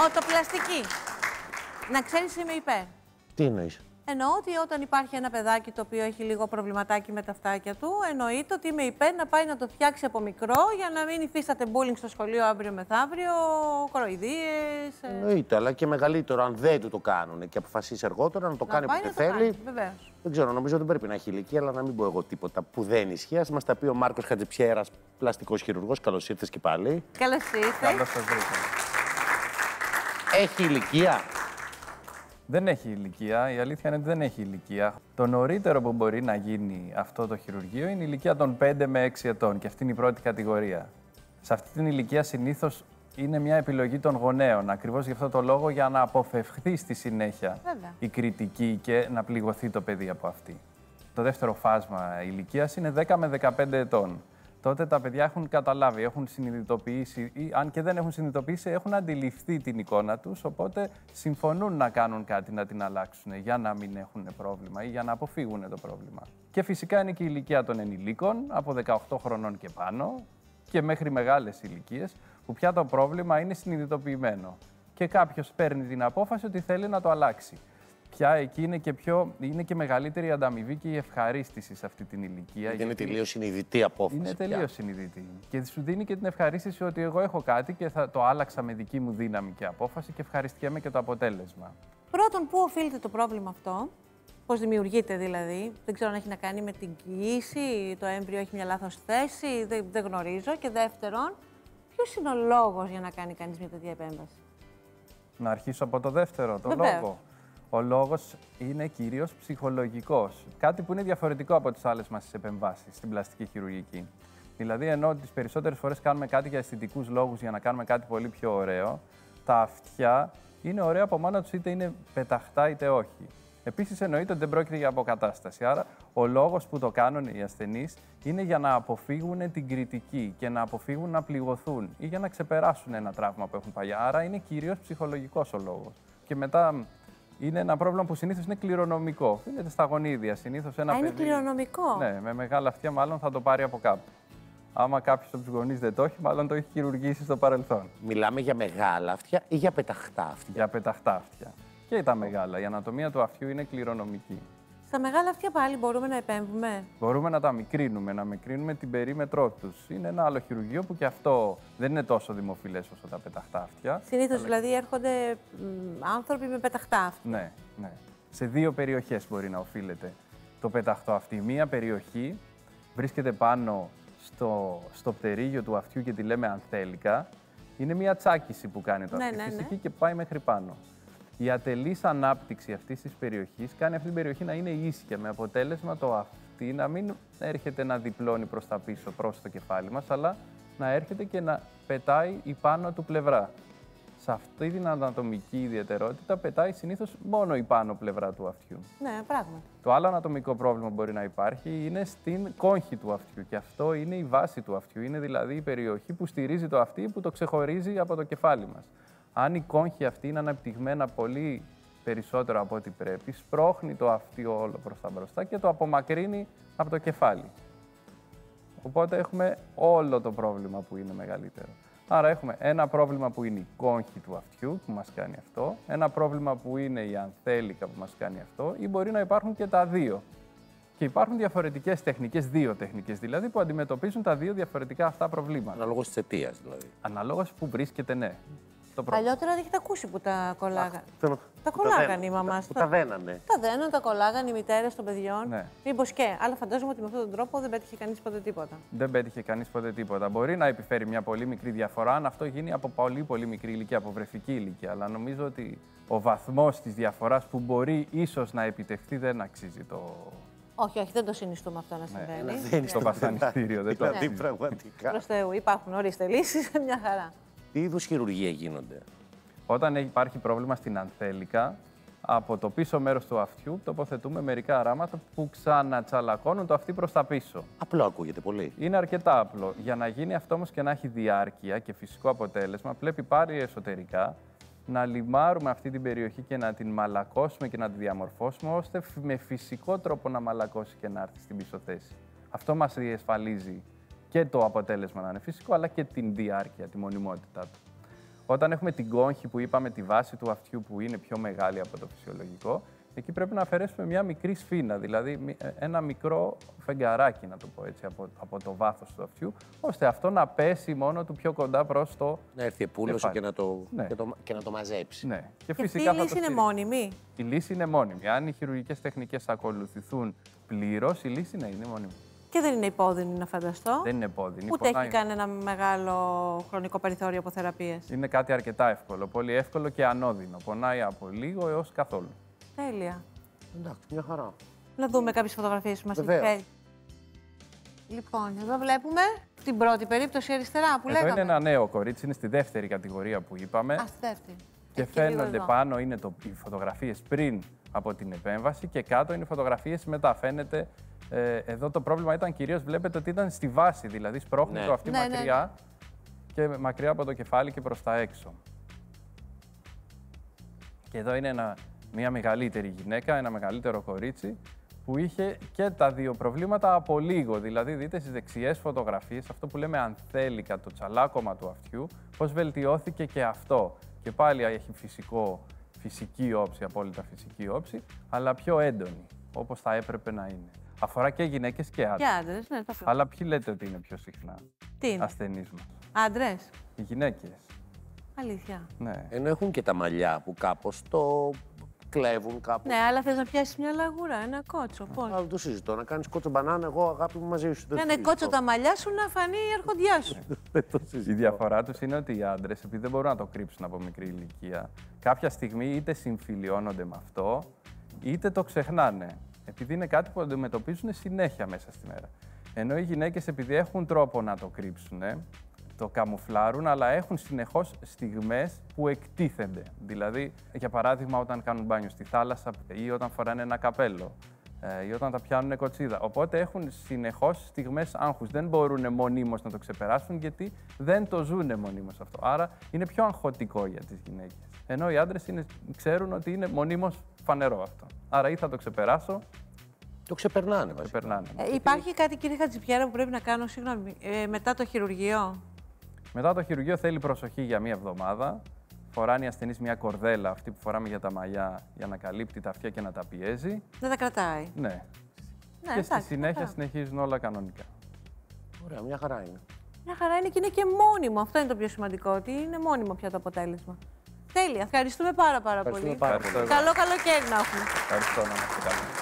Οτοπλαστική. Να ξέρεις, είμαι υπέρ. Τι εννοείς? Εννοώ ότι όταν υπάρχει ένα παιδάκι το οποίο έχει λίγο προβληματάκι με τα αυτάκια του, εννοείται ότι είμαι υπέρ να πάει να το φτιάξει από μικρό για να μην υφίσταται bullying στο σχολείο αύριο μεθαύριο, κοροϊδίες. Εννοείται, αλλά και μεγαλύτερο αν δεν του το κάνουν και αποφασίσει αργότερα να το κάνει όποτε θέλει. Βεβαίως. Δεν ξέρω, νομίζω ότι δεν πρέπει να έχει ηλικία, αλλά να μην πω εγώ τίποτα που δεν ισχύει. Ας μας τα πει ο Μάρκος Χατζηψιέρας, πλαστικός χειρουργός. Καλώς ήρθες και πάλι. Καλώς ήρθες. Καλώς σας βρήκα. Έχει ηλικία? Δεν έχει ηλικία. Η αλήθεια είναι ότι δεν έχει ηλικία. Το νωρίτερο που μπορεί να γίνει αυτό το χειρουργείο είναι η ηλικία των 5 με 6 ετών και αυτή είναι η πρώτη κατηγορία. Σε αυτή την ηλικία συνήθως είναι μια επιλογή των γονέων, ακριβώς γι' αυτό το λόγο, για να αποφευχθεί στη συνέχεια η κριτική και να πληγωθεί το παιδί από αυτή. Το δεύτερο φάσμα ηλικίας είναι 10 με 15 ετών. Τότε τα παιδιά έχουν καταλάβει, έχουν συνειδητοποιήσει ή αν και δεν έχουν συνειδητοποιήσει, έχουν αντιληφθεί την εικόνα τους, οπότε συμφωνούν να κάνουν κάτι να την αλλάξουν για να μην έχουν πρόβλημα ή για να αποφύγουν το πρόβλημα. Και φυσικά είναι και η ηλικία των ενηλίκων, από 18 χρονών και πάνω και μέχρι μεγάλες ηλικίες, που πια το πρόβλημα είναι συνειδητοποιημένο και κάποιος παίρνει την απόφαση ότι θέλει να το αλλάξει. Πια εκεί είναι και μεγαλύτερη η ανταμοιβή και η ευχαρίστηση σε αυτή την ηλικία. Είναι τελείως συνειδητή απόφαση. Είναι τελείως συνειδητή. Και σου δίνει και την ευχαρίστηση ότι εγώ έχω κάτι και θα το άλλαξα με δική μου δύναμη και απόφαση και ευχαριστιέμαι και το αποτέλεσμα. Πρώτον, πού οφείλεται το πρόβλημα αυτό, πώς δημιουργείται δηλαδή, δεν ξέρω αν έχει να κάνει με την κοίηση, το έμβριο έχει μια λάθος θέση, δεν γνωρίζω. Και δεύτερον, ποιος είναι ο λόγος για να κάνει κανείς μια τέτοια επέμβαση? Να αρχίσω από το δεύτερο, λόγο. Ο λόγος είναι κυρίως ψυχολογικός. Κάτι που είναι διαφορετικό από τις άλλες μας επεμβάσεις στην πλαστική χειρουργική. Δηλαδή, ενώ τις περισσότερες φορές κάνουμε κάτι για αισθητικούς λόγους, για να κάνουμε κάτι πολύ πιο ωραίο, τα αυτιά είναι ωραία από μόνα τους, είτε είναι πεταχτά είτε όχι. Επίσης, εννοείται ότι δεν πρόκειται για αποκατάσταση. Άρα, ο λόγος που το κάνουν οι ασθενείς είναι για να αποφύγουν την κριτική και να αποφύγουν να πληγωθούν ή για να ξεπεράσουν ένα τραύμα που έχουν παλιά. Άρα, είναι κυρίως ψυχολογικός ο λόγος. Και μετά. Είναι ένα πρόβλημα που συνήθως είναι κληρονομικό. Είναι στα γονίδια. Συνήθως ένα παιδί. Είναι κληρονομικό. Ναι, με μεγάλα αυτιά μάλλον θα το πάρει από κάπου. Άμα κάποιος από τους γονείς δεν το έχει, μάλλον το έχει χειρουργήσει στο παρελθόν. Μιλάμε για μεγάλα αυτιά ή για πεταχτά αυτιά? Για πεταχτά αυτιά. Και τα μεγάλα. Η ανατομία του αυτιού είναι κληρονομική. Στα μεγάλα αυτιά πάλι μπορούμε να επέμβουμε? Μπορούμε να τα μικρύνουμε, να μικρύνουμε την περίμετρό τους. Είναι ένα άλλο χειρουργείο που και αυτό δεν είναι τόσο δημοφιλές όσο τα πεταχτά αυτιά. Συνήθως δηλαδή έρχονται άνθρωποι με πεταχτά αυτιά. Ναι, ναι. Σε δύο περιοχές μπορεί να οφείλεται το πεταχτό αυτή. Μία περιοχή βρίσκεται πάνω στο πτερίγιο του αυτιού και τη λέμε ανθέλικα. Είναι μία τσάκιση που κάνει το αυτή φυσική και πάει μέχρι πάνω. Η ατελής ανάπτυξη αυτής της περιοχής κάνει αυτή την περιοχή να είναι ίσια, με αποτέλεσμα το αυτή να μην έρχεται να διπλώνει προς τα πίσω, προς το κεφάλι μας, αλλά να έρχεται και να πετάει η πάνω του πλευρά. Σε αυτή την ανατομική ιδιαιτερότητα πετάει συνήθως μόνο η πάνω πλευρά του αυτιού. Ναι, πράγματι. Το άλλο ανατομικό πρόβλημα που μπορεί να υπάρχει είναι στην κόγχη του αυτιού και αυτό είναι η βάση του αυτιού. Είναι δηλαδή η περιοχή που στηρίζει το αυτί, που το ξεχωρίζει από το κεφάλι μας. Αν η κόγχη αυτή είναι αναπτυγμένα πολύ περισσότερο από ό,τι πρέπει, σπρώχνει το αυτί όλο προς τα μπροστά και το απομακρύνει από το κεφάλι. Οπότε έχουμε όλο το πρόβλημα που είναι μεγαλύτερο. Άρα έχουμε ένα πρόβλημα που είναι η κόγχη του αυτιού που μας κάνει αυτό, ένα πρόβλημα που είναι η ανθέλικα που μας κάνει αυτό, ή μπορεί να υπάρχουν και τα δύο. Και υπάρχουν διαφορετικές τεχνικές, δύο τεχνικές δηλαδή, που αντιμετωπίζουν τα δύο διαφορετικά αυτά προβλήματα. Αναλόγως της αιτίας δηλαδή. Αναλόγως που βρίσκεται, ναι. Παλιότερα δεν έχετε ακούσει που τα κολλάγανε. Τα κολλάγανε οι μαμάς. Που τα δένανε. Τα δένανε, τα κολλάγανε οι μητέρες των παιδιών. Ναι. Μήπως και. Αλλά φαντάζομαι ότι με αυτόν τον τρόπο δεν πέτυχε κανείς ποτέ τίποτα. Δεν πέτυχε κανείς ποτέ τίποτα. Μπορεί να επιφέρει μια πολύ μικρή διαφορά αν αυτό γίνει από πολύ μικρή ηλικία, από βρεφική ηλικία. Αλλά νομίζω ότι ο βαθμός της διαφοράς που μπορεί ίσως να επιτευχθεί δεν αξίζει το. Όχι, δεν το συνιστούμε αυτό να συμβαίνει. Δεν είναι στο βασανιστήριο, δεν το δηλαδή αξίζει. πραγματικά. Προς Θεού, υπάρχουν ορίστε λύσεις, μια χαρά. Τι είδους χειρουργία γίνονται? Όταν υπάρχει πρόβλημα στην ανθέλικα, από το πίσω μέρος του αυτιού τοποθετούμε μερικά αράματα που ξανατσαλακώνουν το αυτί προς τα πίσω. Απλό ακούγεται πολύ. Είναι αρκετά απλό. Για να γίνει αυτό όμως και να έχει διάρκεια και φυσικό αποτέλεσμα, πρέπει πάρει εσωτερικά να λιμάρουμε αυτή την περιοχή και να την μαλακώσουμε και να τη διαμορφώσουμε, ώστε με φυσικό τρόπο να μαλακώσει και να έρθει στην πίσω θέση. Αυτό μας διασφαλίζει και το αποτέλεσμα να είναι φυσικό, αλλά και την διάρκεια, τη μονιμότητά του. Όταν έχουμε την κόγχη που είπαμε, τη βάση του αυτιού που είναι πιο μεγάλη από το φυσιολογικό, εκεί πρέπει να αφαιρέσουμε μια μικρή σφήνα, δηλαδή ένα μικρό φεγγαράκι, να το πω έτσι, από το βάθος του αυτιού, ώστε αυτό να πέσει μόνο του πιο κοντά προς το. Να έρθει επούλωση και Ναι. και να το μαζέψει. Ναι. Και φυσικά η λύση είναι μόνιμη. Η λύση είναι μόνιμη. Αν οι χειρουργικές τεχνικές ακολουθηθούν πλήρως, η λύση είναι μόνιμη. Και δεν είναι επώδυνη, να φανταστώ. Δεν είναι επώδυνη. Ούτε έχει κανένα μεγάλο χρονικό περιθώριο από θεραπείες. Είναι κάτι αρκετά εύκολο. Πολύ εύκολο και ανώδυνο. Πονάει από λίγο έως καθόλου. Τέλεια. Εντάξει, μια χαρά. Να δούμε κάποιες φωτογραφίες που μας έχει Βεβαίως. φέρει. Λοιπόν, εδώ βλέπουμε την πρώτη περίπτωση αριστερά που Εδώ λέγαμε. είναι ένα νέο κορίτσι, είναι στη δεύτερη κατηγορία που είπαμε. Α, στη δεύτερη. Και Έχει λίγο φαίνονται εδώ. πάνω είναι οι φωτογραφίες πριν από την επέμβαση και κάτω είναι οι φωτογραφίες μετά. Φαίνεται, εδώ το πρόβλημα ήταν κυρίως, βλέπετε ότι ήταν στη βάση, δηλαδή σπρώχνει Ναι. το αυτή Ναι, ναι, μακριά και μακριά από το κεφάλι και προς τα έξω. Και εδώ είναι μια μεγαλύτερη γυναίκα, ένα μεγαλύτερο κορίτσι που είχε και τα δύο προβλήματα από λίγο. Δηλαδή, δείτε στις δεξιές φωτογραφίες, αυτό που λέμε ανθέλικα, το τσαλάκωμα του αυτιού, πώς βελτιώθηκε και αυτό. Και πάλι έχει φυσική όψη, απόλυτα φυσική όψη, αλλά πιο έντονη, όπως θα έπρεπε να είναι. Αφορά και γυναίκες και Και άντρες. άντρες, ναι, το Αλλά ποιοι λέτε ότι είναι πιο συχνά Τι είναι, ασθενείς μας? άντρες. Οι γυναίκες. Αλήθεια. Ναι. Ενώ έχουν και τα μαλλιά που κάπως το κλέβουν κάπου. Ναι, αλλά θες να πιάσεις μια λαγούρα, ένα κότσο. Πώς. Δεν το συζητώ. Να κάνεις κότσο μπανάνα, εγώ αγάπη μου μαζί σου. Να είναι κότσο τα μαλλιά σου, να φανεί η αρχοντιά σου. Η διαφορά τους είναι ότι οι άντρες, επειδή δεν μπορούν να το κρύψουν από μικρή ηλικία, κάποια στιγμή είτε συμφιλιώνονται με αυτό, είτε το ξεχνάνε. Επειδή είναι κάτι που αντιμετωπίζουν συνέχεια μέσα στη μέρα. Ενώ οι γυναίκες, επειδή έχουν τρόπο να το κρύψουν, το καμουφλάρουν, αλλά έχουν συνεχώς στιγμές που εκτίθενται. Δηλαδή, για παράδειγμα, όταν κάνουν μπάνιο στη θάλασσα ή όταν φοράνε ένα καπέλο ή όταν τα πιάνουν κοτσίδα. Οπότε έχουν συνεχώς στιγμές άγχους. Δεν μπορούν μονίμως να το ξεπεράσουν γιατί δεν το ζουν μονίμως αυτό. Άρα είναι πιο αγχωτικό για τις γυναίκες. Ενώ οι άντρες ξέρουν ότι είναι μονίμως φανερό αυτό. Άρα ή θα το ξεπεράσω, Το ξεπερνάνε βασικά. περνάνε. Υπάρχει κάτι, κύριε Χατζηπιέρα, που πρέπει να κάνω, συγγνώμη, μετά το χειρουργείο. Μετά το χειρουργείο θέλει προσοχή για μία εβδομάδα. Φοράνε οι ασθενείς μια κορδέλα, αυτή που φοράμε για τα μαλλιά, για να καλύπτει τα αυτιά και να τα πιέζει. Δεν τα κρατάει. Ναι. Ναι, Και στη εντάξει, συνέχεια καλά. συνεχίζουν όλα κανονικά. Ωραία, μια χαρά είναι. Μια χαρά είναι και είναι και μόνιμο. Αυτό είναι το πιο σημαντικό, ότι είναι μόνιμο πια το αποτέλεσμα. Τέλεια. Ευχαριστούμε πάρα πολύ. Ευχαριστούμε πάρα πολύ. Ευχαριστώ εγώ. Καλό καλοκαίρι να έχουμε. Ευχαριστώ να είμαστε καλά.